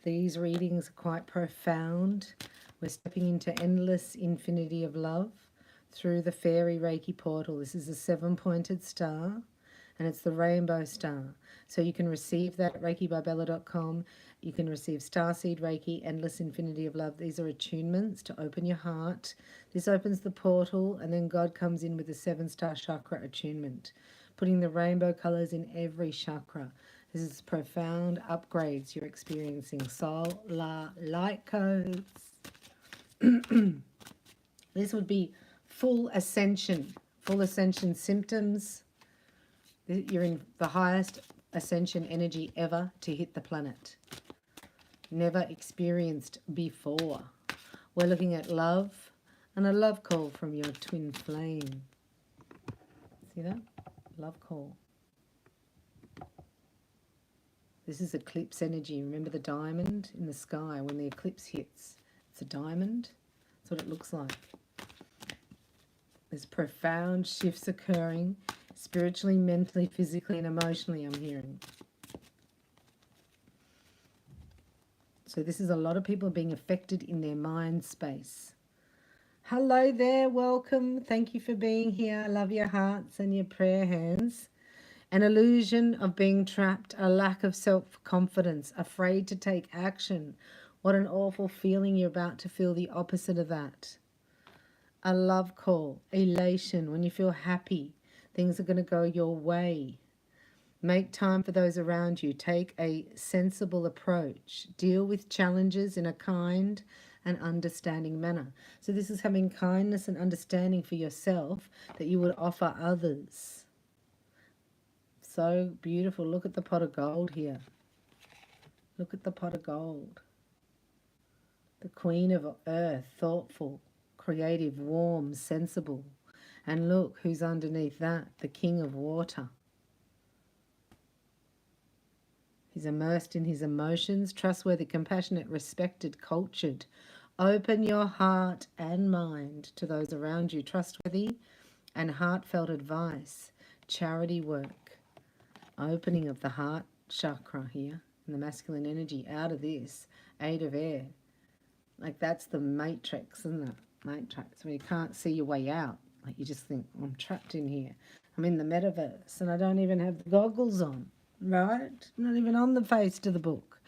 These readings are quite profound. We're stepping into endless infinity of love through the fairy Reiki portal. This is a 7-pointed star, and it's the rainbow star. So you can receive that at reikibybella.com. You can receive Starseed Reiki, Endless Infinity of Love. These are attunements to open your heart. This opens the portal, and then God comes in with the 7-star chakra attunement, putting the rainbow colors in every chakra. This is profound upgrades you're experiencing. Solar light codes. This would be full ascension symptoms. You're in the highest ascension energy ever to hit the planet. Never experienced before. We're looking at love and a love call from your twin flame. See that? Love call. This is eclipse energy. Remember the diamond in the sky when the eclipse hits? It's a diamond. That's what it looks like. There's profound shifts occurring spiritually, mentally, physically, and emotionally, I'm hearing. So this is a lot of people being affected in their mind space. Hello there, welcome. Thank you for being here. I love your hearts and your prayer hands. An illusion of being trapped, a lack of self-confidence, afraid to take action. What an awful feeling. You're about to feel the opposite of that. A love call, elation, when you feel happy, things are going to go your way. Make time for those around you. Take a sensible approach. Deal with challenges in a kind and understanding manner. So this is having kindness and understanding for yourself that you would offer others. So beautiful. Look at the pot of gold here. Look at the pot of gold. The Queen of Earth, thoughtful, creative, warm, sensible. And look who's underneath that, the King of Water. He's immersed in his emotions, trustworthy, compassionate, respected, cultured. Open your heart and mind to those around you. Trustworthy and heartfelt advice. Charity work. Opening of the heart chakra here. And the masculine energy out of this. 8 of air. Like that's the matrix, isn't it? Matrix, where you can't see your way out. Like you just think, I'm trapped in here. I'm in the metaverse and I don't even have the goggles on, right? I'm not even on the face to the book.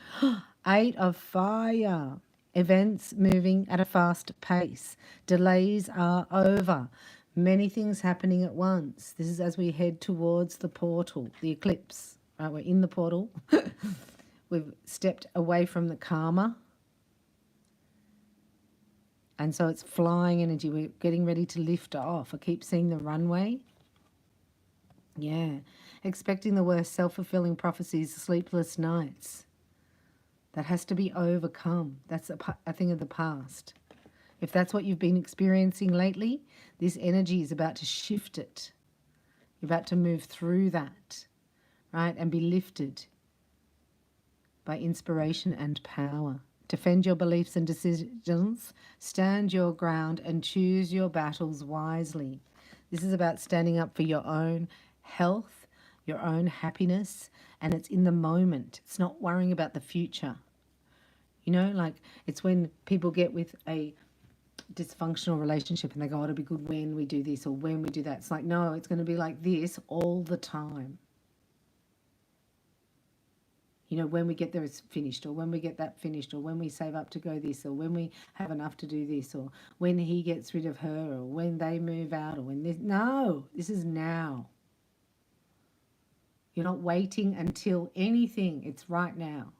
8 of fire. Events moving at a fast pace. Delays are over. Many things happening at once. This is as we head towards the portal, the eclipse. Right, we're in the portal. We've stepped away from the karma. And so it's flying energy. We're getting ready to lift off. I keep seeing the runway. Yeah. Expecting the worst, self-fulfilling prophecies, sleepless nights. That has to be overcome. That's a thing of the past. If that's what you've been experiencing lately, this energy is about to shift it. You're about to move through that, right? And be lifted by inspiration and power. Defend your beliefs and decisions, stand your ground and choose your battles wisely. This is about standing up for your own health, your own happiness, and it's in the moment. It's not worrying about the future. You know, like it's when people get with a dysfunctional relationship and they go, oh, it'll be good when we do this or when we do that. It's like, no, it's going to be like this all the time. You know, when we get there, it's finished, or when we get that finished, or when we save up to go this, or when we have enough to do this, or when he gets rid of her, or when they move out, or when this. No, this is now. You're not waiting until anything. It's right now.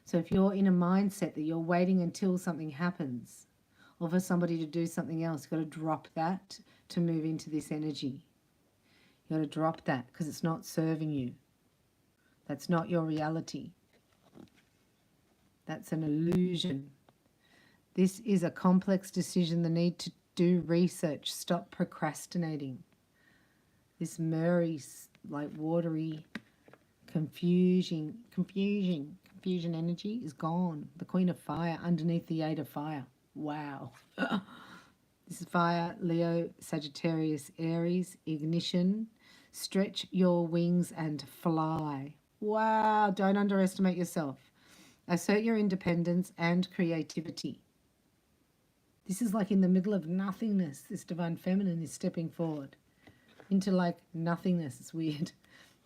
So if you're in a mindset that you're waiting until something happens, or for somebody to do something else, you've got to drop that to move into this energy. You've got to drop that because it's not serving you. That's not your reality. That's an illusion. This is a complex decision, the need to do research, stop procrastinating. This murky, like watery, confusion energy is gone. The Queen of Fire underneath the 8 of Fire. Wow. This is fire, Leo, Sagittarius, Aries, ignition. Stretch your wings and fly. Wow, don't underestimate yourself. Assert your independence and creativity. This is like in the middle of nothingness. This divine feminine is stepping forward into like nothingness. It's weird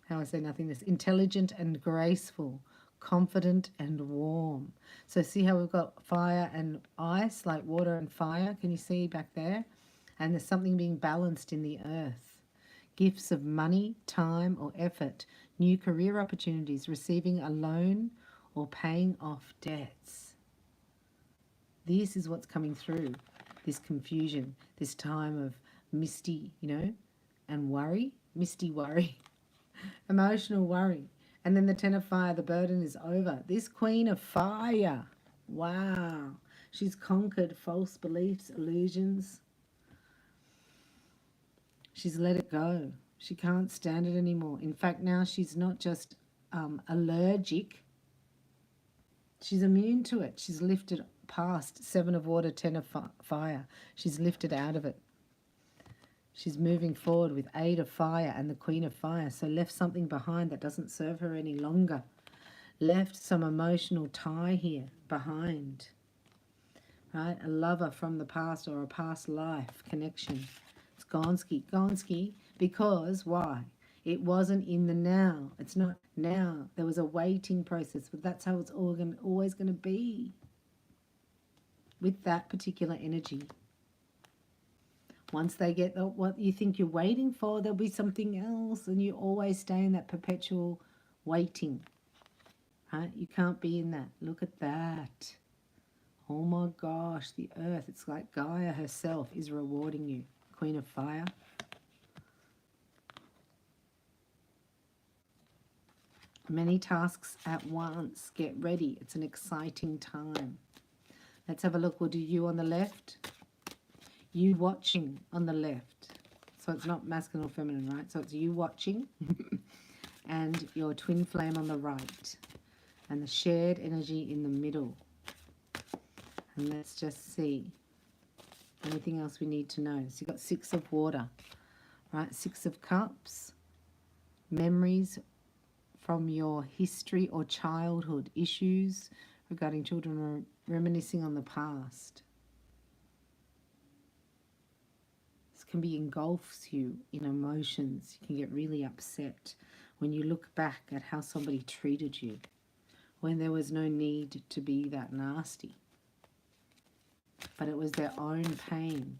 how I say nothingness. Intelligent and graceful, confident and warm. So see how we've got fire and ice, like water and fire. Can you see back there? And there's something being balanced in the earth. Gifts of money, time or effort, new career opportunities, receiving a loan or paying off debts. This is what's coming through, this confusion, this time of misty, and worry, misty worry, emotional worry. And then the Ten of Fire, the burden is over. This Queen of Fire, wow, she's conquered false beliefs, illusions. She's let it go. She can't stand it anymore. In fact, now she's not just allergic, she's immune to it. She's lifted past 7 of water, 10 of fire. She's lifted out of it. She's moving forward with 8 of fire and the Queen of Fire. So left something behind that doesn't serve her any longer. Left some emotional tie here behind. Right? A lover from the past or a past life connection. It's gonski, because why? It wasn't in the now. It's not now. There was a waiting process, but that's how it's always going to be with that particular energy. Once they get what you think you're waiting for, there'll be something else, and you always stay in that perpetual waiting. Right? You can't be in that. Look at that. Oh my gosh, the earth. It's like Gaia herself is rewarding you. Queen of Fire. Many tasks at once. Get ready. It's an exciting time. Let's have a look. We'll do you on the left. You watching on the left. So it's not masculine or feminine, right? So it's you watching and your twin flame on the right. And the shared energy in the middle. And let's just see. Anything else we need to know? So you've got 6 of water, right? 6 of cups. Memories from your history or childhood. Issues regarding children, reminiscing on the past. This can be engulfs you in emotions. You can get really upset when you look back at how somebody treated you, when there was no need to be that nasty. But it was their own pain.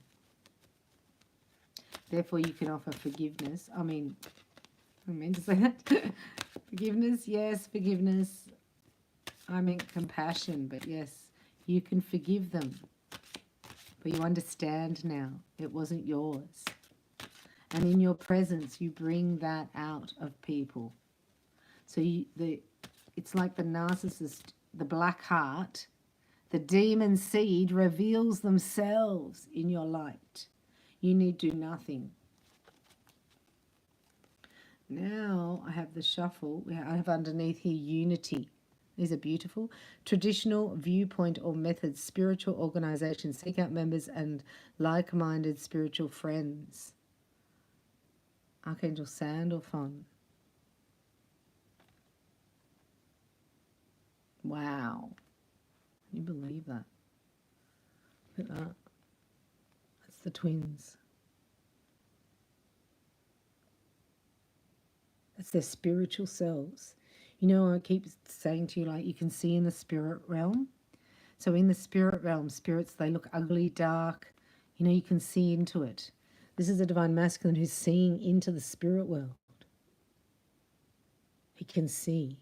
Therefore, you can offer forgiveness. I meant to say that. Forgiveness, yes, forgiveness. I meant compassion, but yes, you can forgive them. But you understand now, it wasn't yours. And in your presence, you bring that out of people. So it's like the narcissist, the black heart, the demon seed reveals themselves in your light. You need do nothing. Now I have the shuffle. I have underneath here unity. These are beautiful. Traditional viewpoint or methods, spiritual organizations, seek out members and like-minded spiritual friends. Archangel Sandalphon. Wow. Can you believe that? Look at that. That's the twins. That's their spiritual selves. You know, I keep saying to you, like, you can see in the spirit realm. So in the spirit realm, spirits, they look ugly, dark. You know, you can see into it. This is a divine masculine who's seeing into the spirit world. He can see.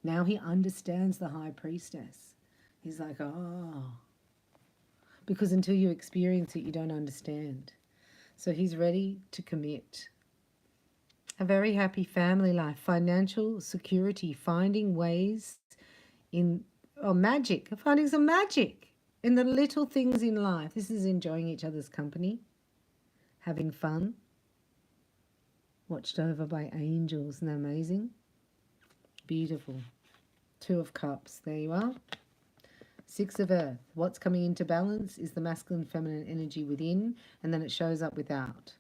Now he understands the high priestess. He's like, oh. Because until you experience it, you don't understand. So he's ready to commit. A very happy family life, financial security, finding ways in, magic, finding some magic in the little things in life. This is enjoying each other's company, having fun, watched over by angels. Isn't that amazing? Beautiful. 2 of Cups, there you are. 6 of Earth. What's coming into balance is the masculine, feminine energy within, and then it shows up without.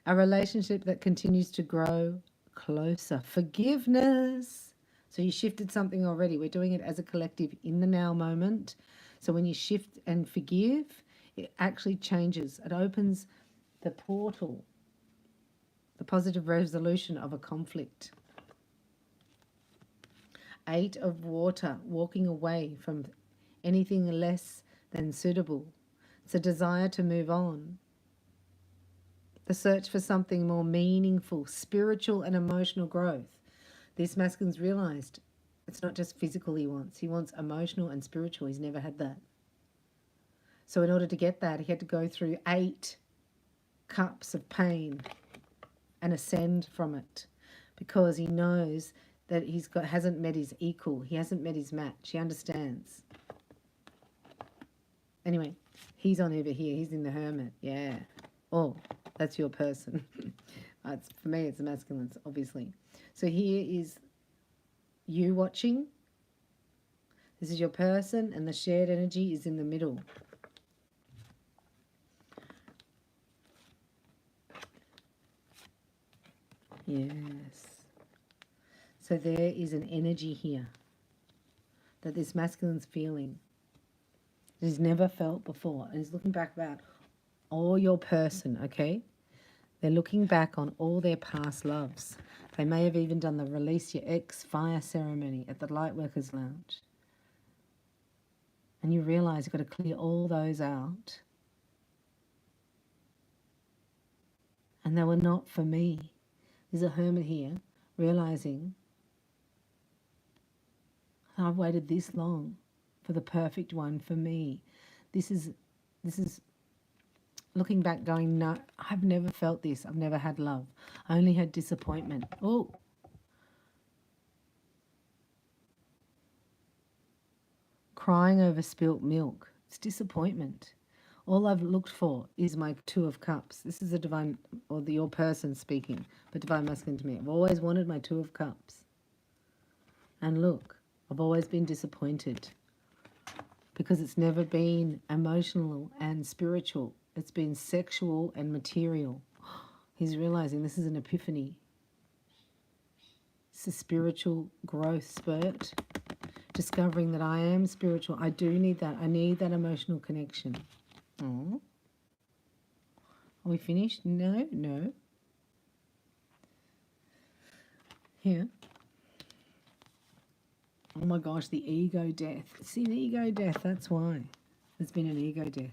A relationship that continues to grow closer. Forgiveness. So you shifted something already. We're doing it as a collective in the now moment. So when you shift and forgive, it actually changes. It opens the portal, the positive resolution of a conflict. 8 of water, walking away from anything less than suitable. It's a desire to move on. The search for something more meaningful, spiritual and emotional growth. This masculine's realized it's not just physical he wants emotional and spiritual. He's never had that. So in order to get that, he had to go through 8 cups of pain and ascend from it, because he knows that hasn't met his equal. He hasn't met his match. He understands. Anyway, he's on over here. He's in the Hermit. Yeah. Oh, that's your person. For me, it's the masculines, obviously. So here is you watching. This is your person, and the shared energy is in the middle. Yes. So there is an energy here that this masculine's feeling that he's never felt before. And he's looking back about all your person, okay? They're looking back on all their past loves. They may have even done the Release Your Ex fire ceremony at the Lightworkers Lounge. And you realise you've got to clear all those out. And they were not for me. There's a hermit here realising I've waited this long for the perfect one for me. This is looking back going, no, I've never felt this. I've never had love. I only had disappointment. Oh. Crying over spilt milk. It's disappointment. All I've looked for is my 2 of Cups. This is a divine, or your person speaking, but divine masculine to me. I've always wanted my 2 of Cups. And look, I've always been disappointed because it's never been emotional and spiritual. It's been sexual and material. He's realizing this is an epiphany. It's a spiritual growth spurt. Discovering that I am spiritual. I do need that. I need that emotional connection. Oh. Are we finished? No, no. Here. Oh my gosh, the ego death. See, the ego death, that's why. There's been an ego death.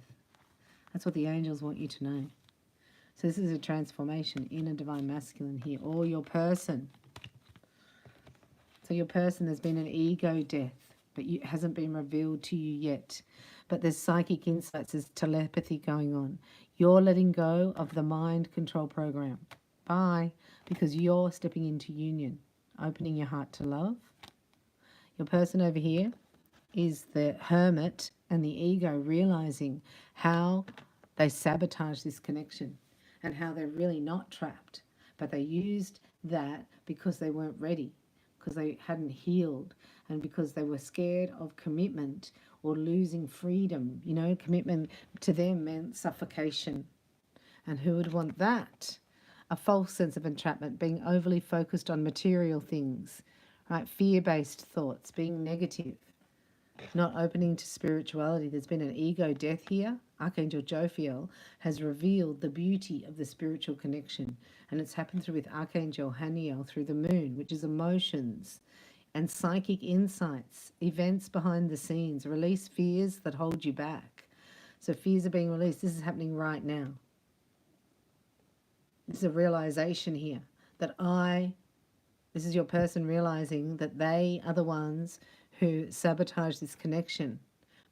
That's what the angels want you to know. So this is a transformation in a divine masculine here, or your person. So your person, there's been an ego death, but it hasn't been revealed to you yet. But there's psychic insights, there's telepathy going on. You're letting go of the mind control program. Bye. Because you're stepping into union, opening your heart to love. Your person over here is the hermit and the ego realizing how they sabotage this connection and how they're really not trapped. But they used that because they weren't ready, because they hadn't healed, and because they were scared of commitment or losing freedom. You know, commitment to them meant suffocation. And who would want that? A false sense of entrapment, being overly focused on material things, right? Fear-based thoughts, being negative, not opening to spirituality. There's been an ego death here. Archangel Jophiel has revealed the beauty of the spiritual connection. And it's happened through with Archangel Haniel through the moon, which is emotions and psychic insights, events behind the scenes. Release fears that hold you back. So fears are being released. This is happening right now. This is a realization here that this is your person realizing that they are the ones who sabotage this connection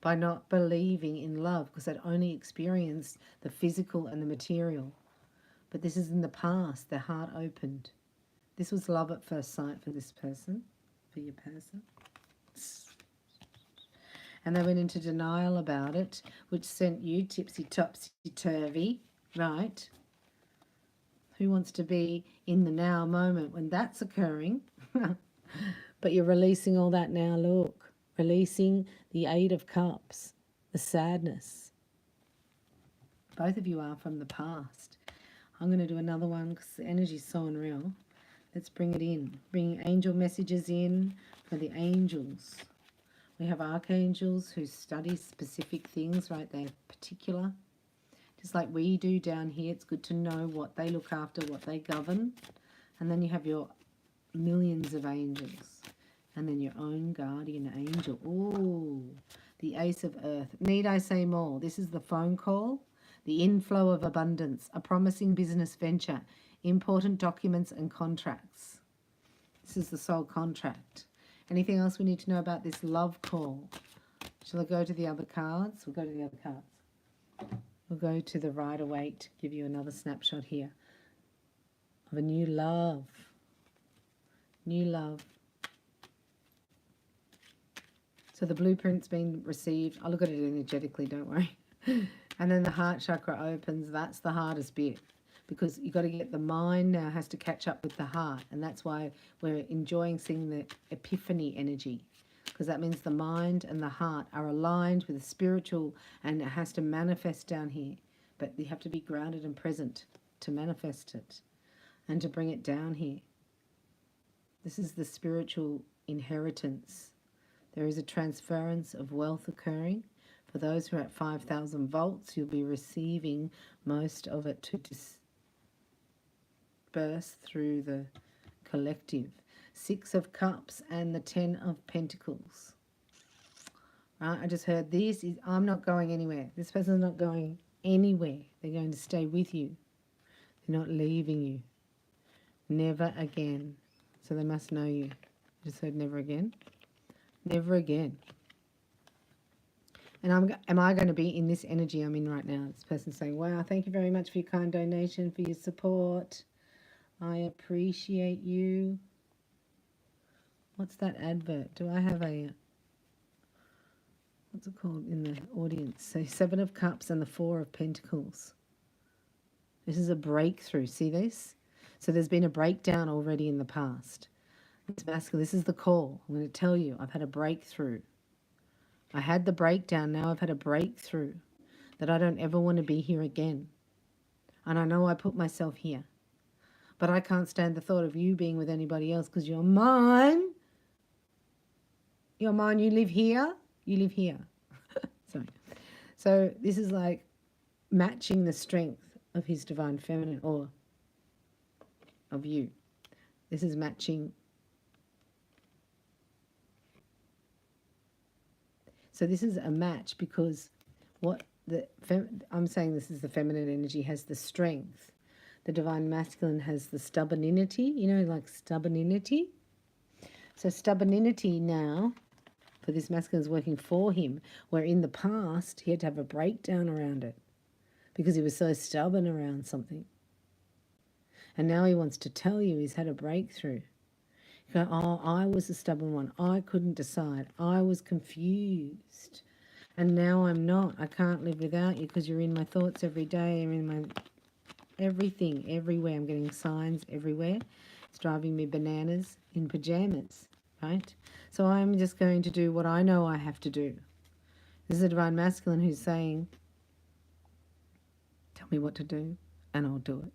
by not believing in love, because they'd only experienced the physical and the material. But this is in the past, their heart opened. This was love at first sight for this person, for your person. And they went into denial about it, which sent you tipsy-topsy-turvy, right? Who wants to be in the now moment when that's occurring? But you're releasing all that now, look. Releasing the 8 of Cups, the sadness. Both of you are from the past. I'm going to do another one because the energy is so unreal. Let's bring it in. Bring angel messages in. For the angels, we have archangels who study specific things, right? They're particular. Just like we do down here, it's good to know what they look after, what they govern. And then you have your millions of angels. And then your own guardian angel. Ooh, the Ace of Earth. Need I say more? This is the phone call. The inflow of abundance. A promising business venture. Important documents and contracts. This is the soul contract. Anything else we need to know about this love call? Shall I go to the other cards? We'll go to the other cards. We'll go to the Rider-Waite to give you another snapshot here of a new love. New love. So the blueprint's been received. I'll look at it energetically, don't worry. And then the heart chakra opens. That's the hardest bit, because you've got to get the mind now has to catch up with the heart. And that's why we're enjoying seeing the epiphany energy, because that means the mind and the heart are aligned with the spiritual, and it has to manifest down here. But you have to be grounded and present to manifest it and to bring it down here. This is the spiritual inheritance. There is a transference of wealth occurring. For those who are at 5,000 volts, you'll be receiving most of it to disperse through the collective. 6 of Cups and the 10 of Pentacles. Right, I just heard this. I'm not going anywhere. This person's not going anywhere. They're going to stay with you. They're not leaving you. Never again. So they must know you. I just heard never again. Never again. And am I going to be in this energy I'm in right now? This person's saying, wow, thank you very much for your kind donation, for your support. I appreciate you. What's that advert? Do I have a, what's it called in the audience? So 7 of Cups and the 4 of Pentacles. This is a breakthrough. See this? So there's been a breakdown already in the past. It's masculine. This is the call. I'm going to tell you, I've had a breakthrough. I had the breakdown. Now I've had a breakthrough that I don't ever want to be here again. And I know I put myself here. But I can't stand the thought of you being with anybody else, because you're mine. You're mine. You live here. You live here. Sorry. So this is like matching the strength of his divine feminine, or of you. This is matching. So this is a match, because what I'm saying, this is the feminine energy has the strength. The divine masculine has the stubbornity, you know, like stubbornity. So stubbornity now, for this masculine, is working for him, where in the past he had to have a breakdown around it because he was so stubborn around something. And now he wants to tell you he's had a breakthrough. You go, oh, I was the stubborn one. I couldn't decide. I was confused. And now I'm not. I can't live without you, because you're in my thoughts every day. You're in my everything, everywhere. I'm getting signs everywhere. It's driving me bananas in pajamas, right? So I'm just going to do what I know I have to do. This is a divine masculine who's saying, tell me what to do and I'll do it.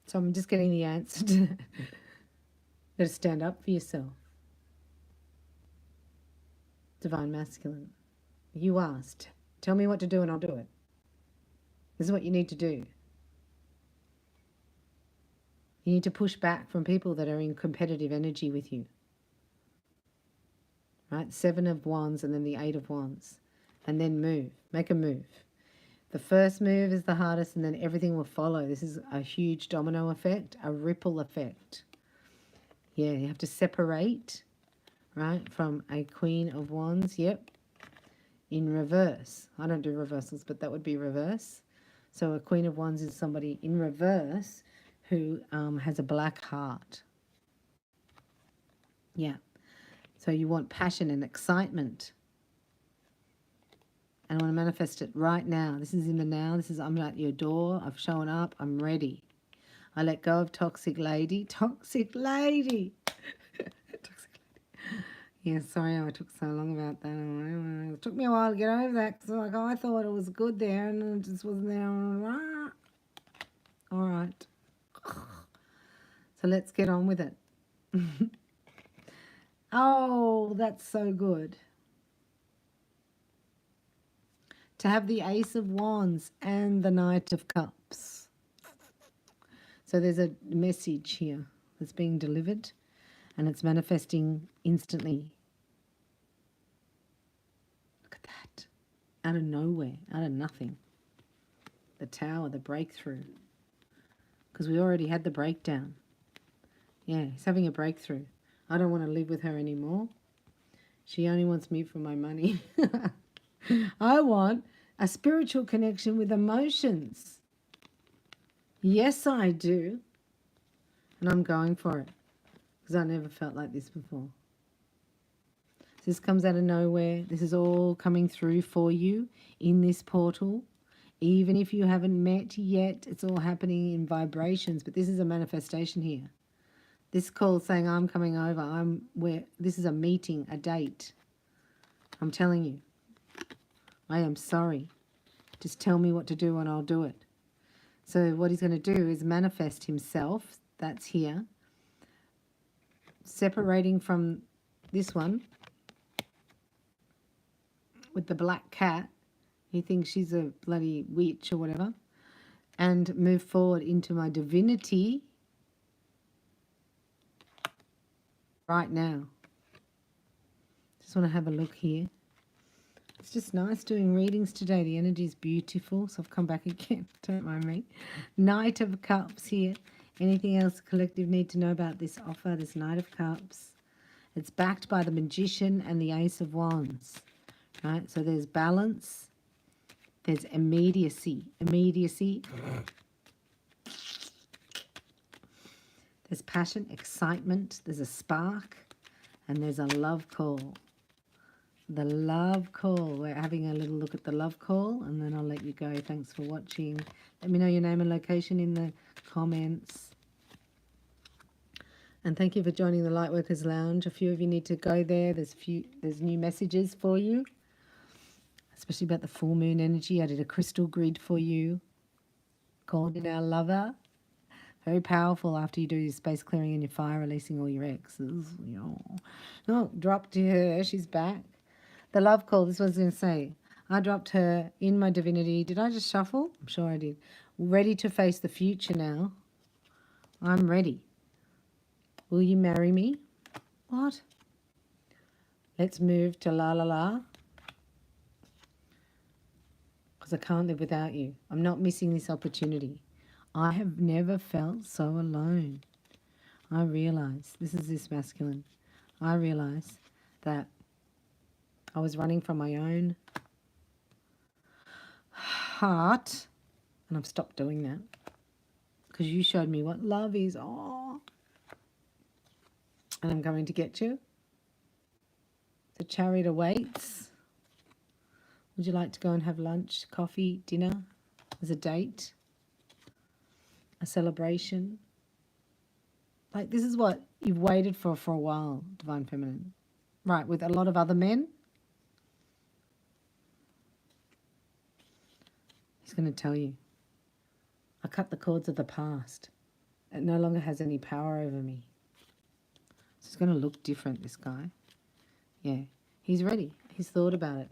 So I'm just getting the answer to better stand up for yourself. Divine masculine. You asked. Tell me what to do and I'll do it. This is what you need to do. You need to push back from people that are in competitive energy with you. Right? 7 of Wands and then the 8 of Wands. And then move. Make a move. The first move is the hardest, and then everything will follow. This is a huge domino effect, a ripple effect. Yeah, you have to separate, right, from a Queen of Wands. Yep. In reverse. I don't do reversals, but that would be reverse. So a Queen of Wands is somebody in reverse who has a black heart. Yeah. So you want passion and excitement. And I want to manifest it right now. This is in the now. This is, I'm at your door. I've shown up. I'm ready. I let go of toxic lady. Toxic lady. Toxic lady. Yeah, sorry I took so long about that. It took me a while to get over that because like, I thought it was good there and it just wasn't there. All right. So let's get on with it. Oh, that's so good. To have the Ace of Wands and the Knight of Cups. So there's a message here that's being delivered and it's manifesting instantly. Look at that. Out of nowhere, out of nothing. The Tower, the breakthrough. Because we already had the breakdown. Yeah, he's having a breakthrough. I don't want to live with her anymore. She only wants me for my money. I want a spiritual connection with emotions. Yes, I do. And I'm going for it. Because I never felt like this before. This comes out of nowhere. This is all coming through for you in this portal. Even if you haven't met yet, it's all happening in vibrations. But this is a manifestation here. This call saying, I'm coming over. This is a meeting, a date. I'm telling you. I am sorry. Just tell me what to do and I'll do it. So what he's going to do is manifest himself. That's here. Separating from this one with the black cat. He thinks she's a bloody witch or whatever. And move forward into my divinity right now. Just want to have a look here. It's just nice doing readings today. The energy is beautiful. So I've come back again. Don't mind me. Knight of Cups here. Anything else the collective need to know about this offer, this Knight of Cups? It's backed by the Magician and the Ace of Wands. Right? So there's balance. There's immediacy. Immediacy. There's passion, excitement. There's a spark. And there's a love call. The love call. We're having a little look at the love call. And then I'll let you go. Thanks for watching. Let me know your name and location in the comments. And thank you for joining the Lightworkers Lounge. A few of you need to go there. There's new messages for you. Especially about the full moon energy. I did a crystal grid for you. Called in our lover. Very powerful after you do your space clearing and your fire releasing all your exes. No, dropped to her. She's back. The love call. This was going to say. I dropped her in my divinity. Did I just shuffle? I'm sure I did. Ready to face the future now. I'm ready. Will you marry me? What? Let's move to la la la. Because I can't live without you. I'm not missing this opportunity. I have never felt so alone. I realize, this is this masculine. I realize that I was running from my own heart. And I've stopped doing that. Because you showed me what love is. Oh. And I'm going to get you. The chariot awaits. Would you like to go and have lunch, coffee, dinner? As a date? A celebration? Like this is what you've waited for a while, Divine Feminine. Right, with a lot of other men. He's going to tell you. I cut the cords of the past. It no longer has any power over me. So it's going to look different, this guy. Yeah, he's ready. He's thought about it.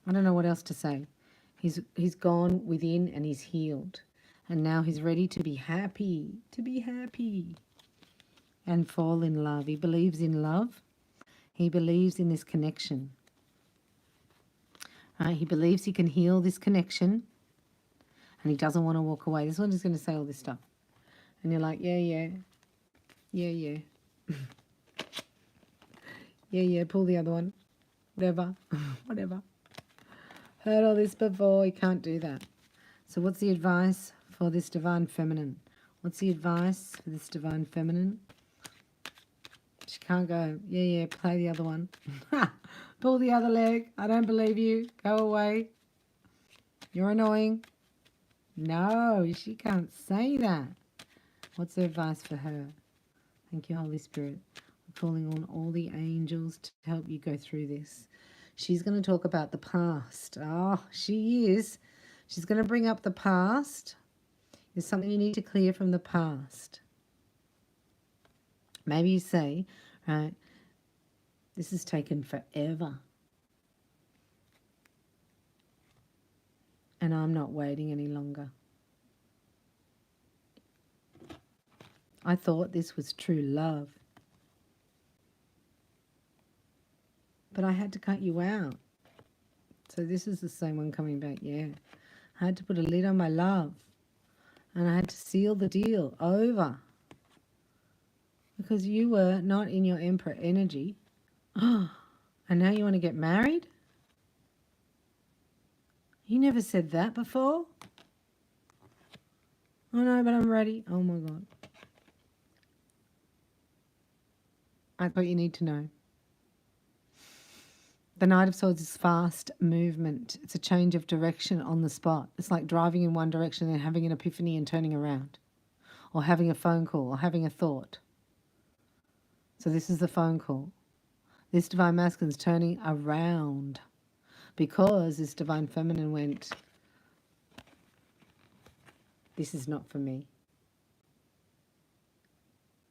I don't know what else to say. He's gone within and he's healed. And now he's ready to be happy. To be happy. And fall in love. He believes in love. He believes in this connection. He believes he can heal this connection. And he doesn't want to walk away. This one is going to say all this stuff. And you're like, yeah, yeah. Yeah, yeah. Yeah, yeah, pull the other one. Whatever. Whatever. Heard all this before. You can't do that. So what's the advice for this Divine Feminine? What's the advice for this Divine Feminine? She can't go, yeah, yeah, play the other one. Pull the other leg. I don't believe you. Go away. You're annoying. No, she can't say that. What's the advice for her? Thank you, Holy Spirit. I'm calling on all the angels to help you go through this. She's going to talk about the past. Oh, she is. She's going to bring up the past. There's something you need to clear from the past. Maybe you say, right, this has taken forever. And I'm not waiting any longer. I thought this was true love. But I had to cut you out. So this is the same one coming back, yeah. I had to put a lid on my love. And I had to seal the deal over. Because you were not in your Emperor energy. And now you want to get married? You never said that before. Oh no, but I'm ready. Oh my God. That's what you need to know. The Knight of Swords is fast movement. It's a change of direction on the spot. It's like driving in one direction and having an epiphany and turning around. Or having a phone call or having a thought. So this is the phone call. This Divine Masculine is turning around. Because this Divine Feminine went, this is not for me.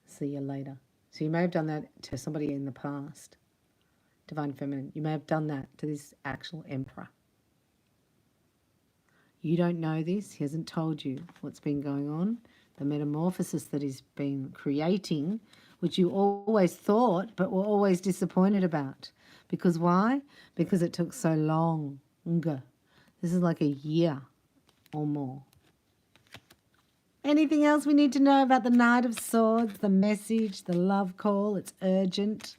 See you later. So you may have done that to somebody in the past. Divine Feminine. You may have done that to this actual Emperor. You don't know this. He hasn't told you what's been going on. The metamorphosis that he's been creating, which you always thought but were always disappointed about. Because why? Because it took so long. This is like a year or more. Anything else we need to know about the Knight of Swords, the message, the love call? It's urgent.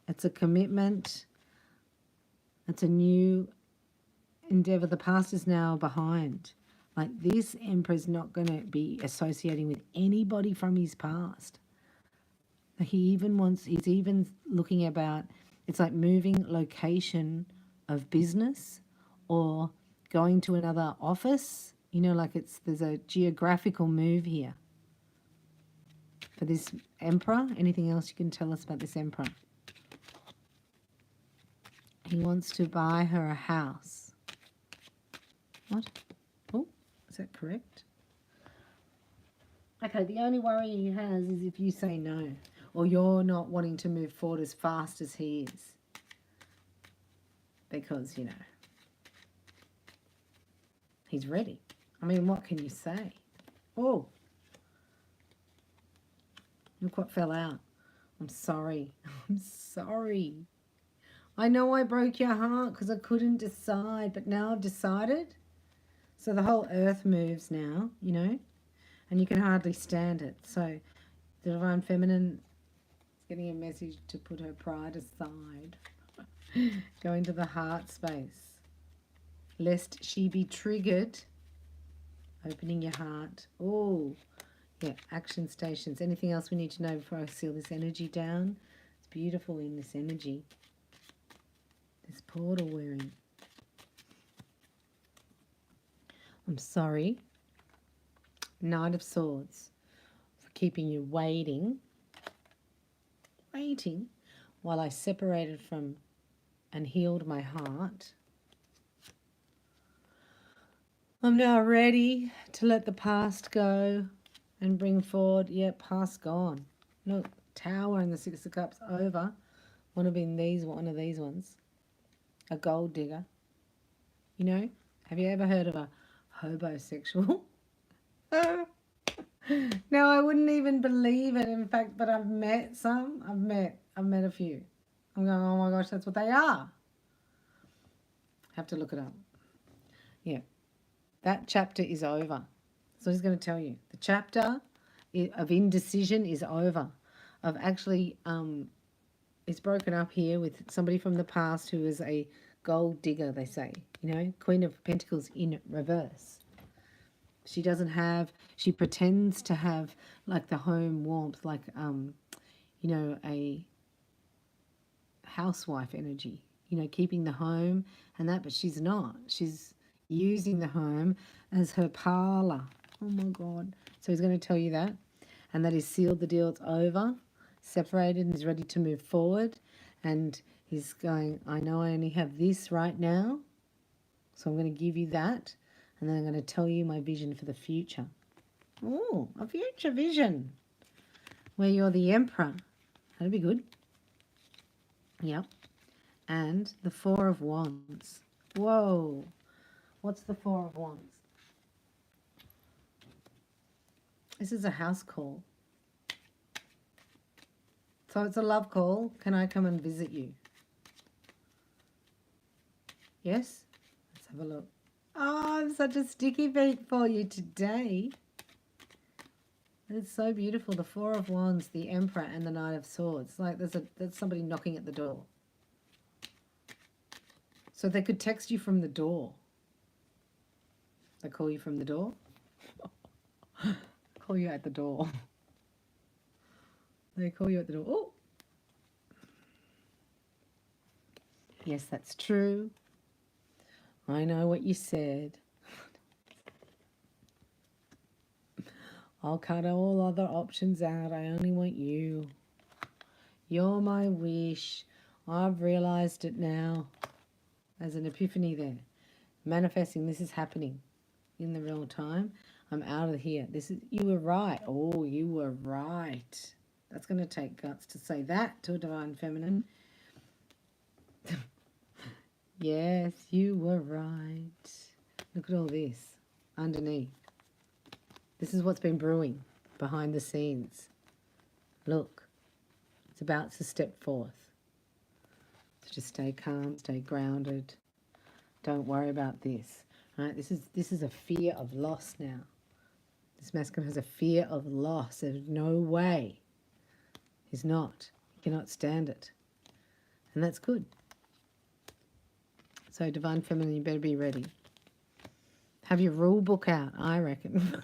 It's a commitment. It's a new endeavor. The past is now behind. Like this Emperor's not going to be associating with anybody from his past. He's even looking about, it's like moving location of business or going to another office. You know, like there's a geographical move here. For this Emperor, anything else you can tell us about this Emperor? He wants to buy her a house. What? Oh, is that correct? Okay, the only worry he has is if you say no. Or you're not wanting to move forward as fast as he is. Because, you know, he's ready. I mean, what can you say? Oh. Look what fell out. I'm sorry. I'm sorry. I know I broke your heart because I couldn't decide, but now I've decided. So the whole earth moves now, you know, and you can hardly stand it. So the Divine Feminine is getting a message to put her pride aside. Go into the heart space. Lest she be triggered. Opening your heart. Oh, yeah, action stations. Anything else we need to know before I seal this energy down? It's beautiful in this energy. This portal we're in. I'm sorry, Knight of Swords, for keeping you waiting while I separated from and healed my heart. I'm now ready to let the past go and bring forward, past gone. Look, Tower and the Six of Cups over. One of one of these ones. A gold digger. You know, have you ever heard of a hobosexual? No, I wouldn't even believe it. In fact, but I've met some. I've met a few. I'm going, oh my gosh, that's what they are. Have to look it up. Yeah. That chapter is over. So he's going to tell you. The chapter of indecision is over. Of actually, it's broken up here with somebody from the past who is a gold digger, they say. You know, Queen of Pentacles in reverse. She doesn't have, she pretends to have like the home warmth, like, you know, a housewife energy, you know, keeping the home and that, but she's not. She's using the home as her parlor. Oh my God. So he's going to tell you that, and that he's sealed the deal. It's over, separated, and he's ready to move forward. And he's going, I know I only have this right now, so I'm going to give you that, and then I'm going to tell you my vision for the future. Oh, a future vision where you're the emperor. That'd be good. Yep. And the Four of Wands. Whoa. What's the Four of Wands? This is a house call. So it's a love call. Can I come and visit you? Yes? Let's have a look. Oh, I'm such a sticky beat for you today. It's so beautiful. The Four of Wands, the Emperor, and the Knight of Swords. Like there's somebody knocking at the door. So they could text you from the door. They call you from the door. Call you at the door. They call you at the door. Oh. Yes, that's true. I know what you said. I'll cut all other options out. I only want you. You're my wish. I've realized it now. There's an epiphany there. Manifesting, this is happening in the real time. I'm out of here. You were right. Oh, you were right. That's going to take guts to say that to a divine feminine. Yes, you were right. Look at all this underneath. This is what's been brewing behind the scenes. Look, it's about to step forth. So just stay calm, stay grounded. Don't worry about this. Right? This is a fear of loss now. This masculine has a fear of loss. There's no way. He's not. He cannot stand it. And that's good. So divine feminine, you better be ready. Have your rule book out, I reckon.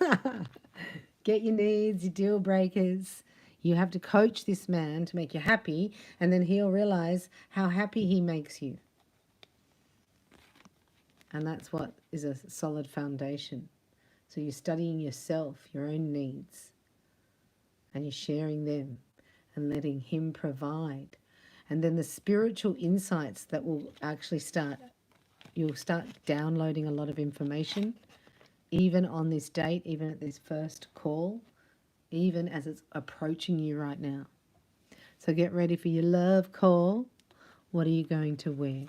Get your needs, your deal breakers. You have to coach this man to make you happy, and then he'll realize how happy he makes you. And that's what is a solid foundation. So you're studying yourself, your own needs, and you're sharing them and letting him provide. And then the spiritual insights that will actually you'll start downloading a lot of information, even on this date, even at this first call, even as it's approaching you right now. So get ready for your love call. What are you going to wear?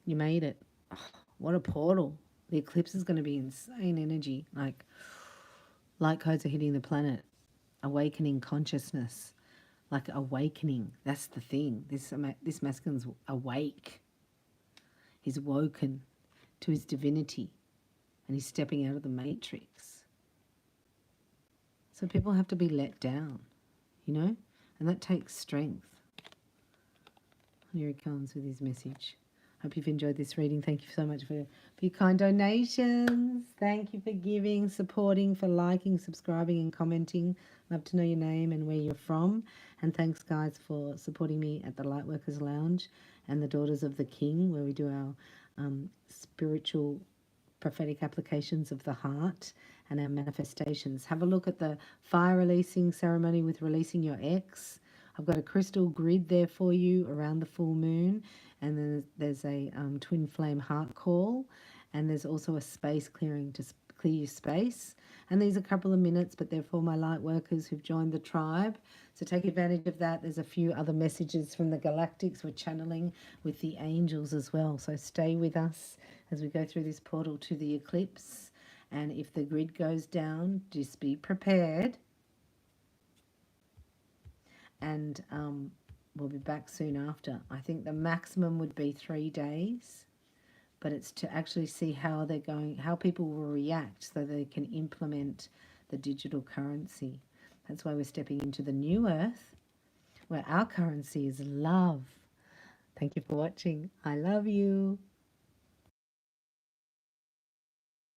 You made it. Oh, what a portal. The eclipse is going to be insane energy. Like light codes are hitting the planet. Awakening consciousness. Like awakening. That's the thing. This masculine's awake. He's woken to his divinity. And he's stepping out of the matrix. So people have to be let down. You know? And that takes strength. Here he comes with his message. Hope you've enjoyed this reading. Thank you so much for your kind donations. Thank you for giving, supporting, for liking, subscribing and commenting. Love to know your name and where you're from. And thanks, guys, for supporting me at the Lightworkers Lounge and the Daughters of the King, where we do our spiritual prophetic applications of the heart and our manifestations. Have a look at the fire releasing ceremony with releasing your ex. I've got a crystal grid there for you around the full moon, and then there's a twin flame heart call, and there's also a space clearing to clear your space. And these are a couple of minutes, but they're for my light workers who've joined the tribe. So take advantage of that. There's a few other messages from the galactics we're channeling with the angels as well. So stay with us as we go through this portal to the eclipse. And if the grid goes down, just be prepared. And we'll be back soon after. I think the maximum would be 3 days, but it's to actually see how they're going, how people will react so they can implement the digital currency. That's why we're stepping into the new earth, where our currency is love. Thank you for watching. I love you.